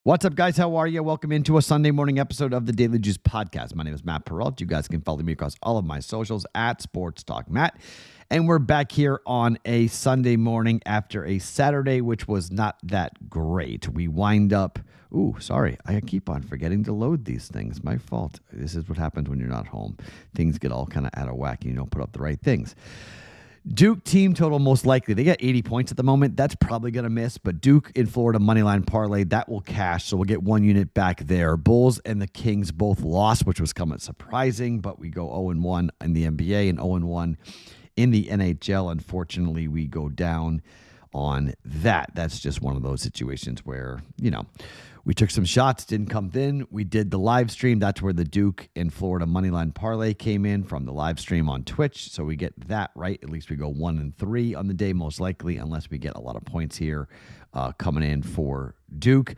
What's up, guys? How are you? Welcome into a Sunday morning episode of the Daily Juice Podcast. My name is Matt Perrault. You guys can follow me across all of my socials at Sports Talk Matt. And we're back here on a Sunday morning after a Saturday, which was not that great. We wind up... I keep on forgetting to load these things. My fault. This is what happens when you're not home. Things get all kind of out of whack and you don't put up the right things. Duke team total most likely. They got 80 points at the moment. That's probably going to miss, but Duke in Florida moneyline parlay, that will cash, so we'll get 1 unit back there. Bulls and the Kings both lost, which was somewhat surprising, but we go 0-1 in the NBA and 0-1 in the NHL. Unfortunately, we go down on that. That's just one of those situations where, we took some shots, didn't come in. We did the live stream. That's where the Duke in Florida moneyline parlay came in from the live stream on Twitch. So we get that right. At least we go 1-3 on the day, most likely, unless we get a lot of points here coming in for Duke.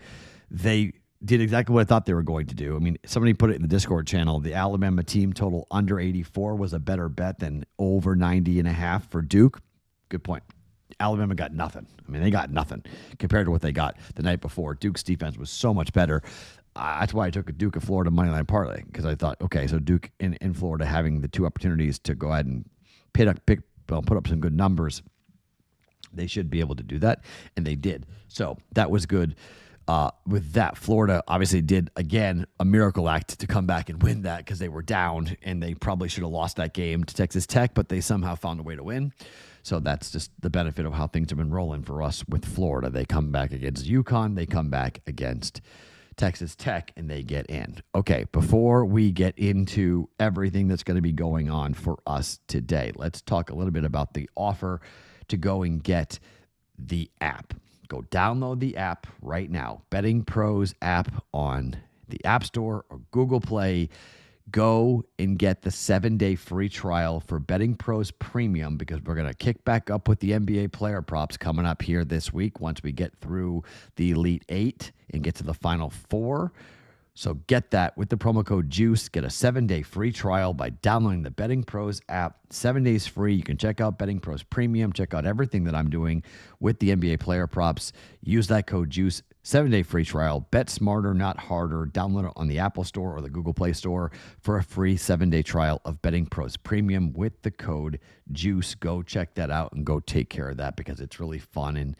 They did exactly what I thought they were going to do. I mean, somebody put it in the Discord channel. The Alabama team total under 84 was a better bet than over 90.5 for Duke. Good point. Alabama got nothing. I mean, they got nothing compared to what they got the night before. Duke's defense was so much better. That's why I took a Duke of Florida moneyline parlay, because I thought, okay, so Duke in Florida having the two opportunities to go ahead and put up some good numbers, they should be able to do that, and they did. So that was good. With that, Florida obviously did, again, a miracle act to come back and win that, because they were down, and they probably should have lost that game to Texas Tech, but they somehow found a way to win. So that's just the benefit of how things have been rolling for us with Florida. They come back against UConn, they come back against Texas Tech, and they get in. Okay, before we get into everything that's going to be going on for us today, let's talk a little bit about the offer to go and get the app. Go download the app right now. BettingPros app on the App Store or Google Play. Go and get the 7-day free trial for BettingPros Premium, because we're going to kick back up with the NBA player props coming up here this week once we get through the Elite Eight and get to the Final Four. So get that with the promo code JUICE. Get a 7-day free trial by downloading the BettingPros app. 7 days free. You can check out BettingPros Premium. Check out everything that I'm doing with the NBA player props. Use that code JUICE. 7-day free trial. Bet smarter, not harder. Download it on the Apple Store or the Google Play Store for a free 7-day trial of BettingPros Premium with the code JUICE. Go check that out and go take care of that, because it's really fun. And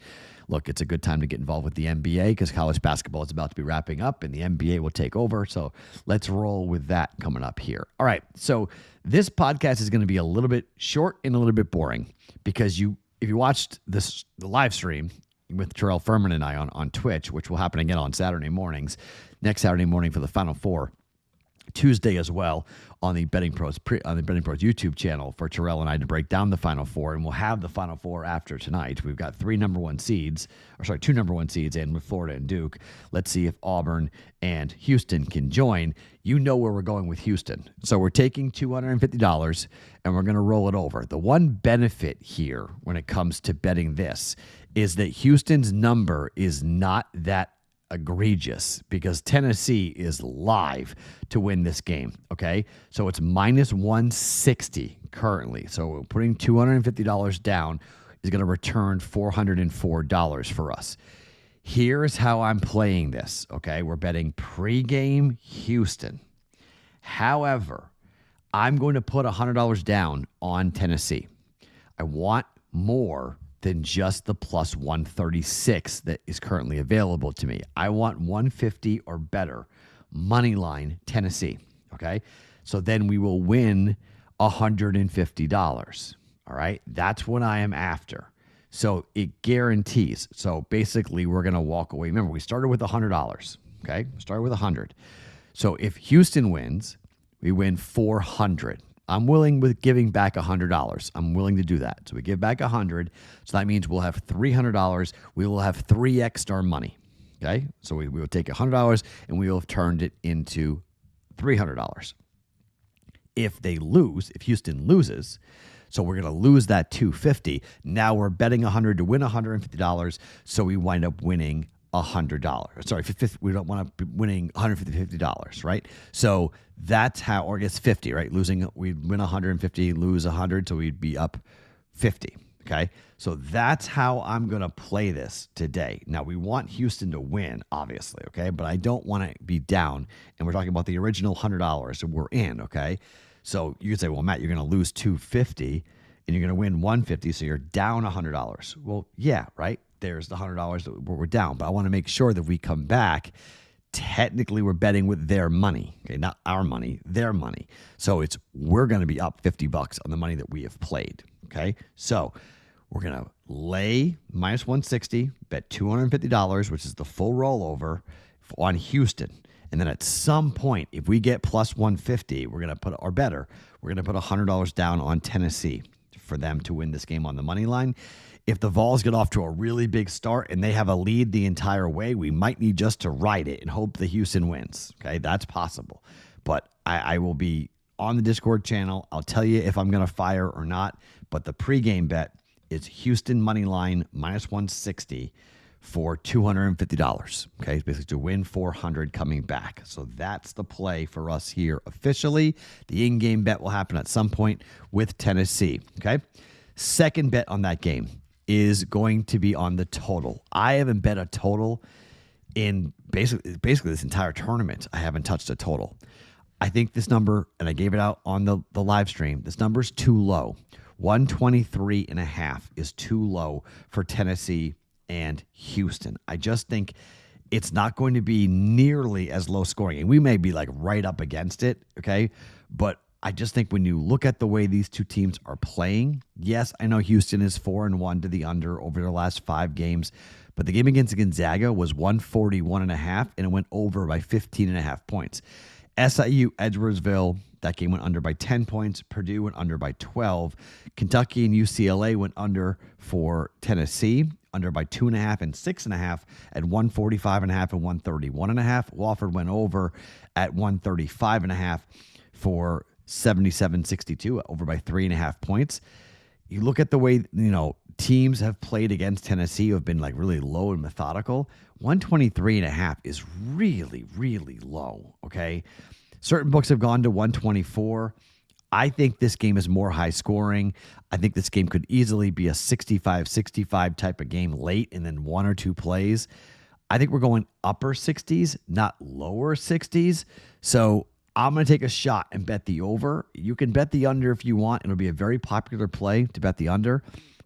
look, it's a good time to get involved with the NBA, because college basketball is about to be wrapping up and the NBA will take over. So let's roll with that coming up here. All right. So this podcast is going to be a little bit short and a little bit boring, because if you watched the live stream with Terrell Furman and I on Twitch, which will happen again on Saturday mornings, next Saturday morning for the Final Four, Tuesday as well on the BettingPros YouTube channel for Terrell and I to break down the Final Four, and we'll have the Final Four after tonight. We've got two number one seeds in with Florida and Duke. Let's see if Auburn and Houston can join. You know where we're going with Houston. So we're taking $250 and we're going to roll it over. The one benefit here when it comes to betting this is that Houston's number is not that egregious, because Tennessee is live to win this game. Okay, so it's minus 160 currently. So putting $250 down is going to return $404 for us. Here's how I'm playing this. Okay, we're betting pregame Houston. However, I'm going to put $100 down on Tennessee. I want more than just the plus 136 that is currently available to me. I want 150 or better money line Tennessee. Okay, so then we will win $150. All right, that's what I am after. So it guarantees. So basically, we're going to walk away. Remember, we started with $100. Okay, started with 100. So if Houston wins, we win 400. I'm willing with giving back $100. I'm willing to do that. So we give back 100. So that means we'll have $300. We will have 3x our money. Okay, so we will take $100 and we will have turned it into $300. If Houston loses, so we're going to lose that $250. Now we're betting 100 to win $150. So we wind up winning $100. Sorry, we don't want to be winning $150, right? So that's how, or I guess 50, right? We win 150, lose 100, so we'd be up 50. Okay. So that's how I'm going to play this today. Now, we want Houston to win, obviously. Okay. But I don't want to be down. And we're talking about the original $100 that we're in. Okay. So you could say, well, Matt, you're going to lose $250 and you're going to win $150. So you're down $100. Well, yeah, right. There's the $100 that we're down. But I want to make sure that we come back. Technically, we're betting with their money, okay, not our money, their money. So we're going to be up $50 on the money that we have played, okay? So we're going to lay minus 160, bet $250, which is the full rollover on Houston. And then at some point, if we get plus 150, we're going to put, or better, we're going to put $100 down on Tennessee for them to win this game on the money line. If the Vols get off to a really big start and they have a lead the entire way, we might need just to ride it and hope the Houston wins. Okay, that's possible. But I will be on the Discord channel. I'll tell you if I'm going to fire or not. But the pregame bet is Houston money line minus 160 for $250. Okay, it's basically to win 400 coming back. So that's the play for us here officially. The in-game bet will happen at some point with Tennessee. Okay, second bet on that game is going to be on the total. I haven't bet a total in basically this entire tournament. I haven't touched a total. I think this number, and I gave it out on the live stream, this number is too low. 123.5 is too low for Tennessee and Houston. I just think it's not going to be nearly as low scoring. And we may be like right up against it, okay? But I just think when you look at the way these two teams are playing, yes, I know Houston is 4-1 to the under over their last 5 games, but the game against Gonzaga was 141.5, and it went over by 15.5 points. SIU, Edwardsville, that game went under by 10 points. Purdue went under by 12. Kentucky and UCLA went under for Tennessee, under by 2.5 and 6.5 at 145.5 and 131.5. Wofford went over at 135.5 for 77-62, over by 3.5 points. You look at the way, teams have played against Tennessee who have been like really low and methodical. 123.5 is really, really low, okay? Certain books have gone to 124. I think this game is more high scoring. I think this game could easily be a 65-65 type of game late and then 1 or 2 plays. I think we're going upper 60s, not lower 60s. So I'm going to take a shot and bet the over. You can bet the under if you want. It'll be a very popular play to bet the under,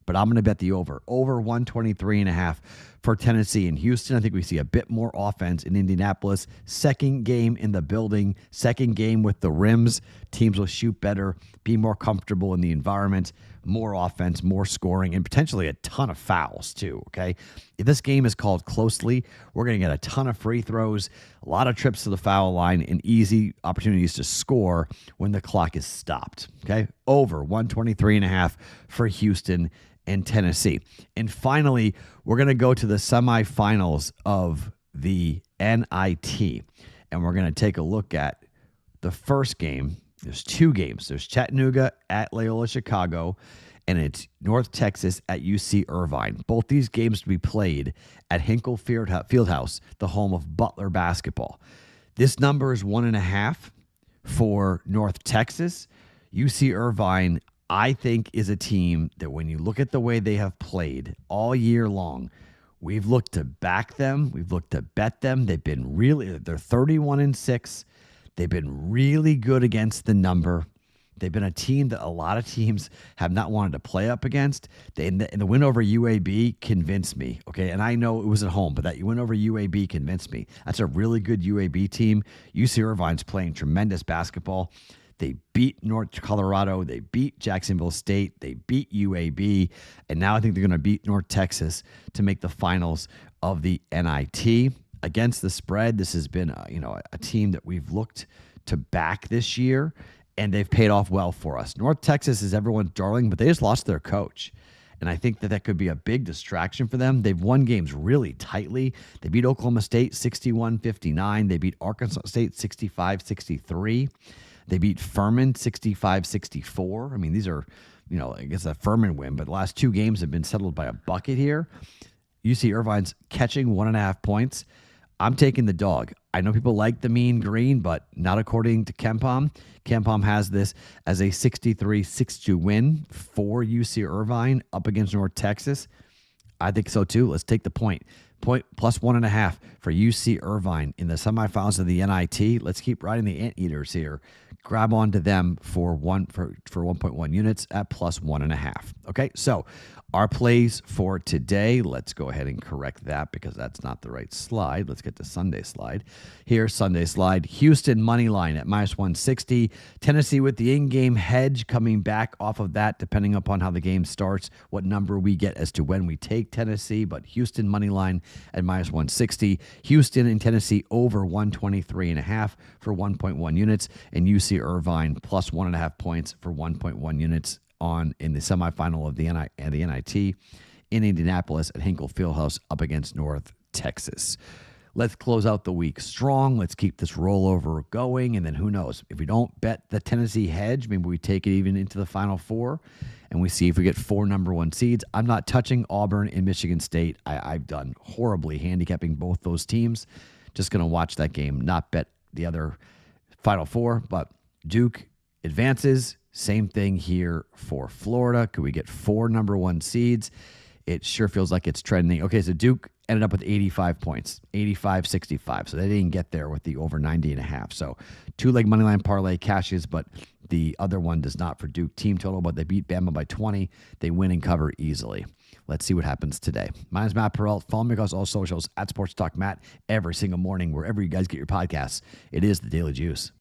but I'm going to bet the over. Over 123.5 for Tennessee and Houston. I think we see a bit more offense in Indianapolis. Second game in the building, second game with the rims. Teams will shoot better, be more comfortable in the environment, more offense, more scoring, and potentially a ton of fouls too, okay? If this game is called closely, we're going to get a ton of free throws, a lot of trips to the foul line, and easy opportunities to score when the clock is stopped, okay? Over 123.5 for Houston and Tennessee. And finally, we're going to go to the semifinals of the NIT, and we're going to take a look at the first game. There's 2 games. There's Chattanooga at Loyola Chicago, and it's North Texas at UC Irvine. Both these games to be played at Hinkle Fieldhouse, the home of Butler basketball. This number is 1.5 for North Texas. UC Irvine, I think, is a team that when you look at the way they have played all year long, we've looked to back them. We've looked to bet them. They're 31-6. They've been really good against the number. They've been a team that a lot of teams have not wanted to play up against. And the win over UAB convinced me, okay? And I know it was at home, but that win over UAB convinced me. That's a really good UAB team. UC Irvine's playing tremendous basketball. They beat North Colorado. They beat Jacksonville State. They beat UAB. And now I think they're going to beat North Texas to make the finals of the NIT. Against the spread, this has been a team that we've looked to back this year, and they've paid off well for us. North Texas is everyone's darling, but they just lost their coach. And I think that could be a big distraction for them. They've won games really tightly. They beat Oklahoma State 61-59. They beat Arkansas State 65-63. They beat Furman 65-64. I mean, these are, I guess a Furman win, but the last 2 games have been settled by a bucket here. UC Irvine's catching 1.5 points. I'm taking the dog. I know people like the mean green, but not according to KenPom. KenPom has this as a 63-62 win for UC Irvine up against North Texas. I think so too. Let's take the point. Point plus 1.5 for UC Irvine in the semifinals of the NIT. Let's keep riding the Anteaters here. Grab onto them for 1.1 units at plus 1.5. Okay, so our plays for today. Let's go ahead and correct that because that's not the right slide. Let's get to Sunday slide. Here, Sunday slide. Houston money line at minus 160. Tennessee with the in-game hedge coming back off of that, depending upon how the game starts, what number we get as to when we take Tennessee. But Houston money line at minus 160. Houston and Tennessee over 123.5 for 1.1 units. And UC Irvine plus 1.5 points for 1.1 units in the semifinal of the NIT in Indianapolis at Hinkle Fieldhouse up against North Texas. Let's close out the week strong. Let's keep this rollover going. And then who knows? If we don't bet the Tennessee hedge, maybe we take it even into the Final Four and we see if we get 4 number 1 seeds. I'm not touching Auburn and Michigan State. I've done horribly handicapping both those teams. Just going to watch that game, not bet the other Final Four. But Duke advances. Same thing here for Florida. Could we get 4 number 1 seeds? It sure feels like it's trending. Okay, so Duke ended up with 85 points, 85-65. So they didn't get there with the over 90.5. So 2-leg moneyline parlay cashes, but the other one does not for Duke team total, but they beat Bama by 20. They win and cover easily. Let's see what happens today. My name is Matt Perrault. Follow me across all socials at Sports Talk Matt every single morning, wherever you guys get your podcasts. It is the Daily Juice.